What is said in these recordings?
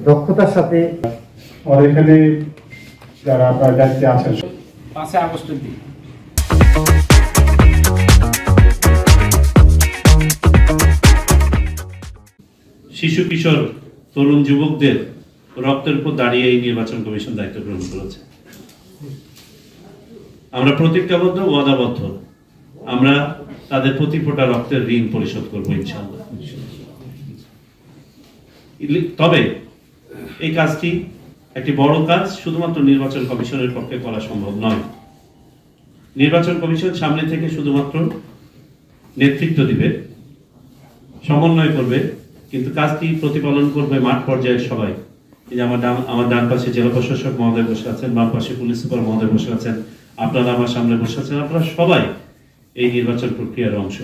দক্ষতার সাথে এখানে যারা আপনার দায়িত্বে আছেন 5 আগস্টের দিন শিশু কিশোর তরুণ যুবকদের রক্তের উপর দাঁড়িয়ে এই নির্বাচন কমিশন দায়িত্ব গ্রহণ করেছে। আমরা প্রতিজ্ঞাবদ্ধ, ওয়াদাবদ্ধ, আমরা তাদের প্রতি ফোঁটা রক্তের ঋণ পরিশোধ করবো ইনশাআল্লাহ। তবে এই কাজটি একটি বড় কাজ, শুধুমাত্র নির্বাচন কমিশনের পক্ষে করা সম্ভব নয়। নির্বাচন কমিশন সামনে থেকে শুধুমাত্র নেতৃত্ব দিবে, সমন্বয় করবে, কিন্তু কাজটি প্রতিপালন করবে মাঠ পর্যায়ের সবাই। এই যে আমার ডান পাশে জেলা প্রশাসক মহোদয় বসে আছেন, বাম পাশে পুলিশ সুপার মহোদয় বসে আছেন, আপনারা আমার সামনে বসে আছেন, আপনারা সবাই এই নির্বাচন প্রক্রিয়ার অংশ।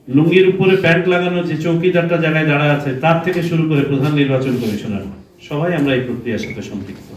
লুঙ্গির উপরে প্যান্ট লাগানো যে চৌকিদারটা জায়গায় দাঁড়ায় আছে, তার থেকে শুরু করে প্রধান নির্বাচন কমিশনার, সবাই আমরা এই প্রক্রিয়ার সাথে সম্পৃক্ত।